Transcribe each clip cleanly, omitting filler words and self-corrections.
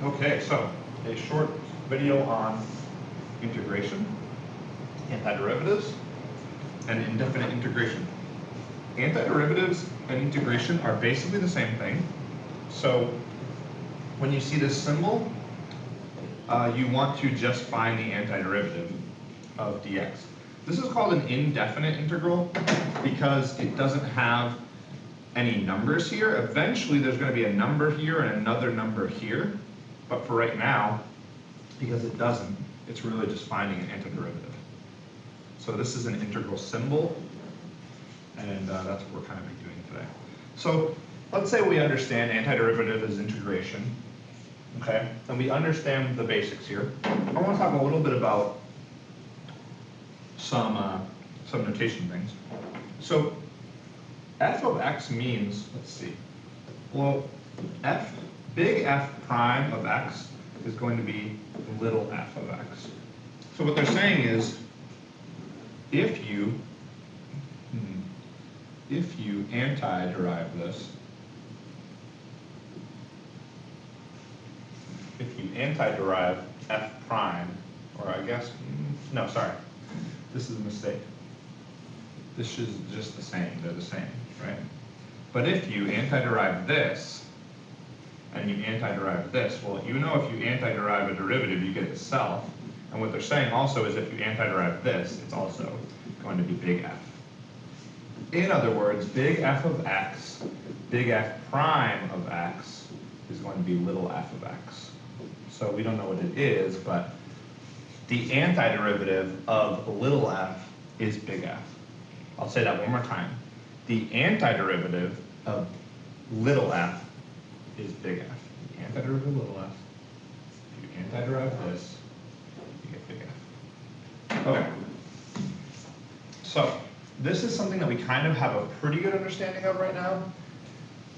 Okay, so a short video on integration, antiderivatives, and indefinite integration. Antiderivatives and integration are basically the same thing. So when you see this symbol, you want to just find the antiderivative of dx. This is called an indefinite integral because it doesn't have any numbers here. Eventually there's going to be a number here and another number here. But for right now, because it doesn't, it's really just finding an antiderivative. So this is an integral symbol, and that's what we're kind of doing today. So let's say we understand antiderivative is integration, okay? And we understand the basics here. I want to talk a little bit about some notation things. So f of x means, let's see, well, big F prime of x is going to be little f of x. So what they're saying is, if you antiderive this, if you antiderive f prime, or I guess, no, sorry, this is a mistake. This is just the same, they're the same, right? But if you antiderive this, and you antiderive this, well, you know if you antiderive a derivative, you get itself. And what they're saying also is if you antiderive this, it's also going to be big F. In other words, big F of x, big F prime of x is going to be little f of x. So we don't know what it is, but the antiderivative of little f is big F. I'll say that one more time. The antiderivative of little f is big F. The antiderivative of little f. If you antiderive this, you get big F. Okay. So this is something that we kind of have a pretty good understanding of right now.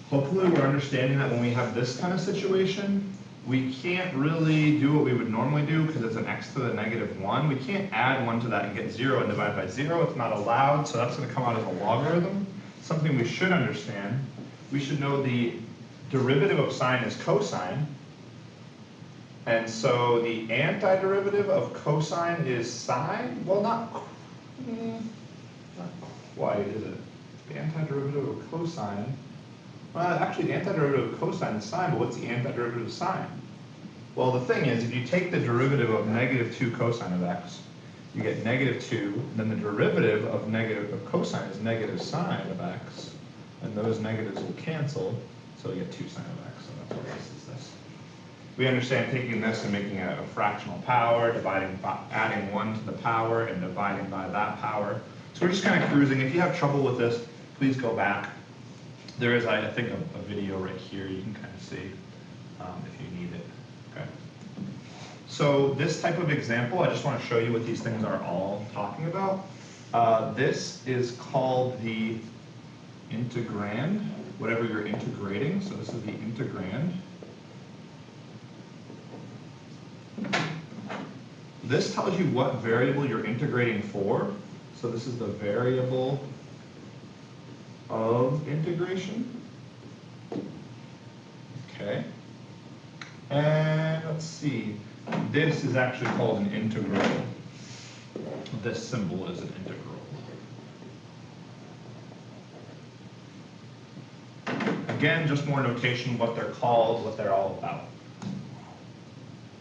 Hopefully we're understanding that when we have this kind of situation, we can't really do what we would normally do because it's an x to the negative 1. We can't add 1 to that and get 0 and divide by 0. It's not allowed, so that's going to come out as a logarithm. Something we should understand. We should know the derivative of sine is cosine. And so the antiderivative of cosine is sine? Well, not quite, is it? The antiderivative of cosine. Well, actually, the antiderivative of cosine is sine, but what's the antiderivative of sine? Well, the thing is, if you take the derivative of negative 2 cosine of x, you get negative 2, then the derivative of cosine is negative sine of x, and those negatives will cancel, so you get 2 sine of x, so that's what this is this. We understand taking this and making a fractional power, adding 1 to the power and dividing by that power. So we're just kind of cruising. If you have trouble with this, please go back. There is, I think, a video right here you can kind of see if you need it. Okay. So this type of example, I just want to show you what these things are all talking about. This is called the integrand, whatever you're integrating. So this is the integrand. This tells you what variable you're integrating for. So this is the variable of integration. Okay. And let's see. This is actually called an integral. This symbol is an integral. Again, just more notation, what they're called, what they're all about.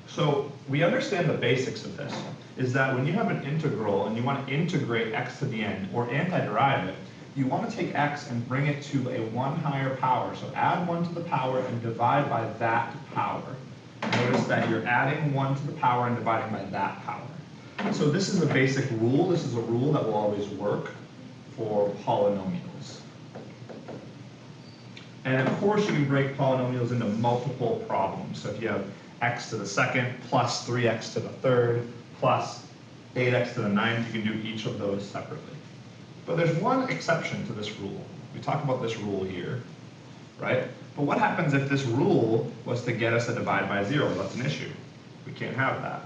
So we understand the basics of this, is that when you have an integral and you want to integrate x to the n, or antiderive it, you want to take x and bring it to a 1 higher power. So add 1 to the power and divide by that power. Notice that you're adding 1 to the power and dividing by that power. So this is a basic rule. This is a rule that will always work for polynomials. And of course, you can break polynomials into multiple problems. So if you have x to the second plus 3x to the third plus 8x to the ninth, you can do each of those separately. But there's one exception to this rule. We talk about this rule here, right? But what happens if this rule was to get us to divide by 0? That's an issue. We can't have that.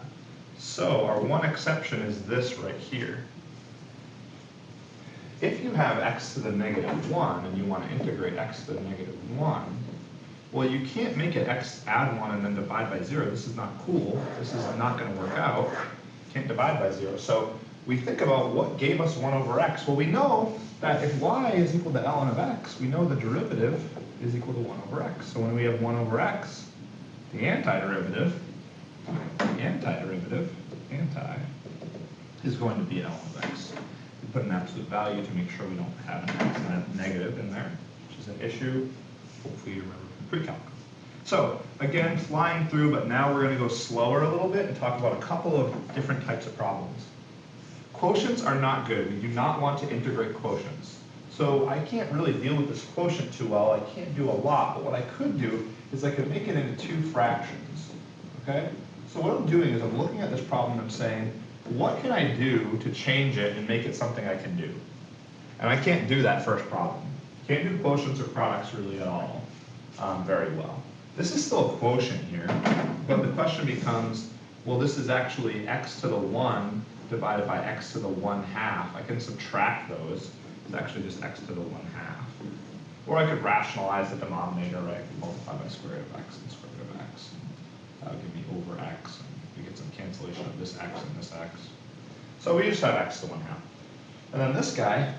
So our one exception is this right here. If you have x to the negative 1 and you want to integrate x to the negative 1, well, you can't make it x add 1 and then divide by 0. This is not cool. This is not going to work out. Can't divide by 0. So we think about what gave us 1 over x. Well, we know that if y is equal to ln of x, we know the derivative is equal to 1 over x. So when we have 1 over x, the antiderivative is going to be ln of x. We put an absolute value to make sure we don't have an x negative in there, which is an issue. Hopefully you remember from pre-calc. So again, flying through, but now we're going to go slower a little bit and talk about a couple of different types of problems. Quotients are not good. We do not want to integrate quotients. So I can't really deal with this quotient too well. I can't do a lot, but what I could do is I could make it into 2 fractions. Okay? So what I'm doing is I'm looking at this problem and I'm saying, what can I do to change it and make it something I can do? And I can't do that first problem. Can't do quotients or products really at all very well. This is still a quotient here, but the question becomes, well, this is actually x to the 1 divided by x to the 1/2. I can subtract those. It's actually just x to the 1/2. Or I could rationalize the denominator, right? I could multiply by square root of x and square root of x. That would give me over x. And we get some cancellation of this x and this x. So we just have x to the 1/2. And then this guy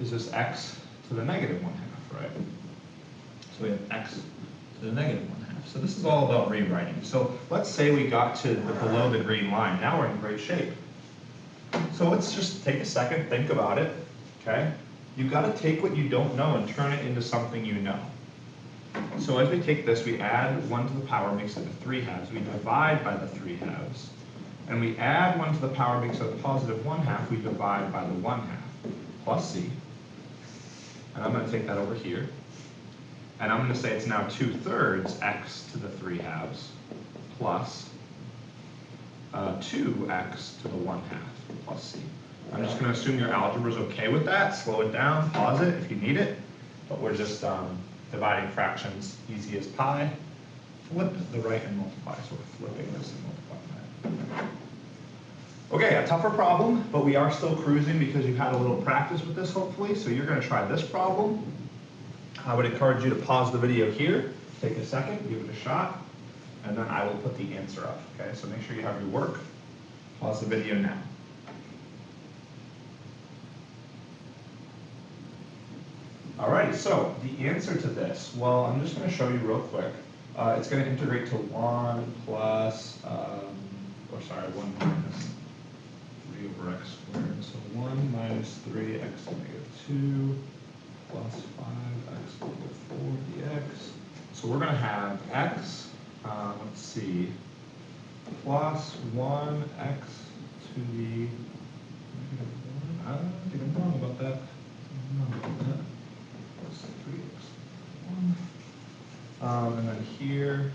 is just x to the negative 1/2, right? So we have x to the negative 1/2. So this is all about rewriting. So let's say we got to below the green line. Now we're in great shape. So let's just take a second, think about it, okay? You've got to take what you don't know and turn it into something you know. So as we take this, we add 1 to the power, makes it a 3/2. We divide by the 3/2. And we add 1 to the power, makes it a positive 1/2. We divide by the 1/2 plus c. And I'm going to take that over here. And I'm going to say it's now 2/3 x to the 3/2 plus 2x to the 1/2 plus c. I'm just going to assume your algebra is okay with that. Slow it down, pause it if you need it. But we're just dividing fractions, easy as pie. Flip the right and multiply. So we're flipping this and multiplying that. Okay, a tougher problem, but we are still cruising because you've had a little practice with this, hopefully. So you're going to try this problem. I would encourage you to pause the video here, take a second, give it a shot, and then I will put the answer up. Okay, so make sure you have your work. Pause the video now. Alrighty, so the answer to this, well, I'm just going to show you real quick. It's going to integrate to 1 plus, 1 minus 3 over x squared. So 1 minus 3x to the negative 2 plus 5x to the negative 4 dx. So we're going to have x, let's see, plus 1x to the negative 1. I think I'm wrong about that. Plus 3x 1. And then here,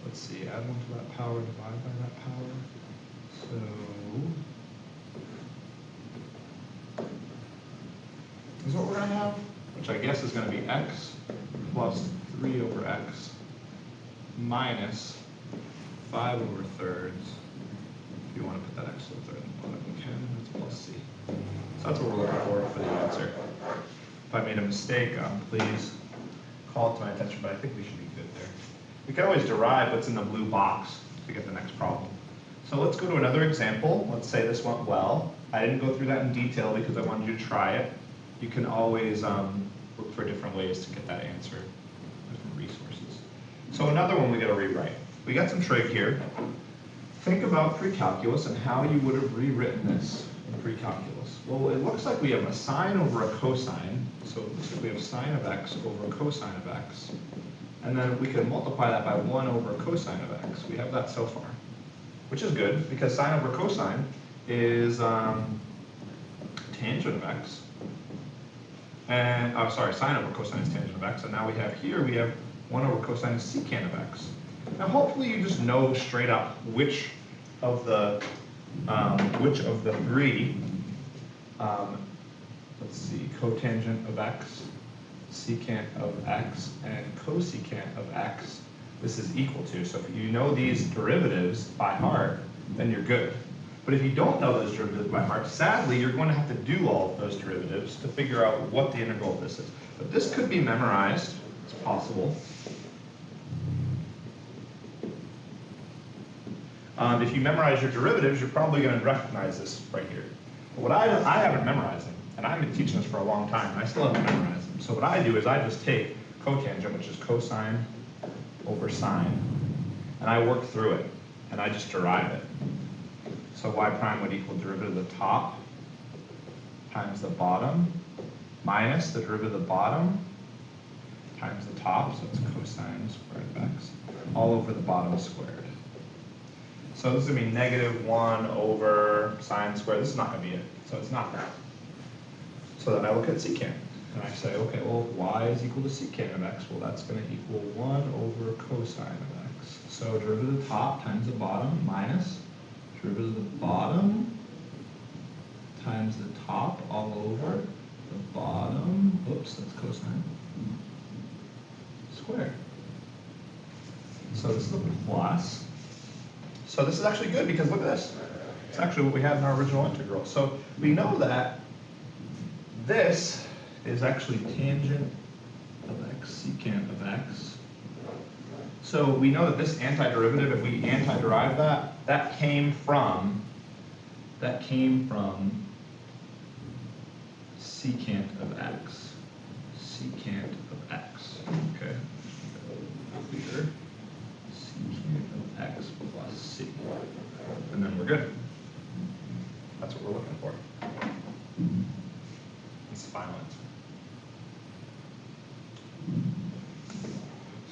let's see, add 1 to that power, divide by that power. So this is what we're going to have, which I guess is going to be x plus 3 over x minus 5 over thirds. If you want to put that x to the third in the bottom, you can. That's plus c. So that's what we're looking for the answer. If I made a mistake, please call it to my attention, but I think we should be good there. We can always derive what's in the blue box to get the next problem. So let's go to another example. Let's say this went well. I didn't go through that in detail because I wanted you to try it. You can always look for different ways to get that answer, different resources. So another one we got to rewrite. We got some trig here. Think about pre-calculus and how you would have rewritten this in pre-calculus. Well, it looks like we have a sine over a cosine. So it looks like we have sine of x over a cosine of x. And then we can multiply that by 1 over cosine of x. We have that so far, which is good because sine over cosine is tangent of x. And, sine over cosine is tangent of x. And now we have 1 over cosine is secant of x. Now hopefully you just know straight up which of the 3, let's see, cotangent of x, secant of x, and cosecant of x this is equal to. So if you know these derivatives by heart, then you're good. But if you don't know those derivatives by heart, sadly, you're going to have to do all of those derivatives to figure out what the integral of this is. But this could be memorized. It's possible. If you memorize your derivatives, you're probably going to recognize this right here. But what I haven't memorized them, and I've been teaching this for a long time, and I still haven't memorized them. So what I do is I just take cotangent, which is cosine over sine, and I work through it, and I just derive it. So y prime would equal derivative of the top times the bottom minus the derivative of the bottom times the top, so it's cosine squared of x, all over the bottom squared. So this is going to be negative 1 over sine squared. This is not going to be it, so it's not that. So then I look at secant, and I say, okay, well, if y is equal to secant of x, well, that's going to equal 1 over cosine of x. So derivative of the top times the bottom minus derivative of the bottom times the top all over the bottom, oops, that's cosine, squared. So this is a plus. So this is actually good because look at this. It's actually what we had in our original integral. So we know that this is actually tangent of x, secant of x. So we know that this antiderivative, if we antiderive that, that came from secant of x. Secant of x. Okay. Clear. Secant of x plus c. And then we're good. That's what we're looking for. That's the final answer.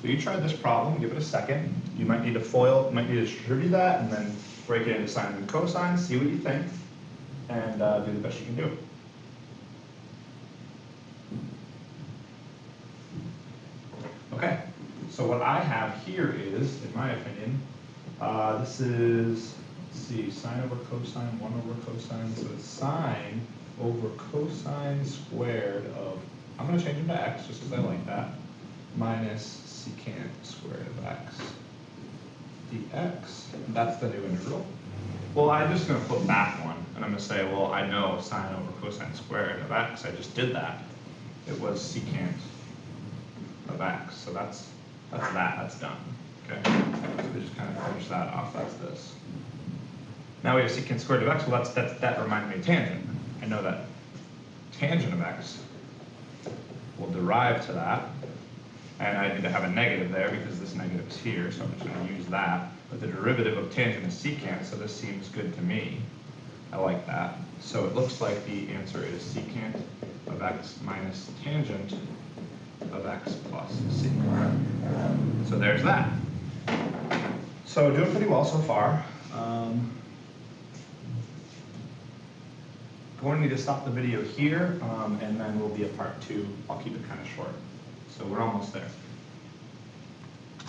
So you try this problem, give it a second. You might need to FOIL, you might need to distribute that and then break it into sines and cosines, see what you think, and do the best you can do. Okay, so what I have here is, in my opinion, this is, let's see, sine over cosine, 1 over cosine, so it's sine over cosine squared of, I'm going to change it to x just because I like that, minus secant squared of x dx. That's the new integral. Well, I'm just going to flip back one, and I'm going to say, well, I know sine over cosine squared of x. I just did that. It was secant of x. So that's done. Okay. So we just kind of finish that off. That's this. Now we have secant squared of x. Well, that reminds me of tangent. I know that tangent of x will derive to that. And I need to have a negative there because this negative is here, so I'm just going to use that. But the derivative of tangent is secant, so this seems good to me. I like that. So it looks like the answer is secant of x minus tangent of x plus c. So there's that. So doing pretty well so far. Going to need to stop the video here, and then we'll be at part 2. I'll keep it kind of short. So we're almost there.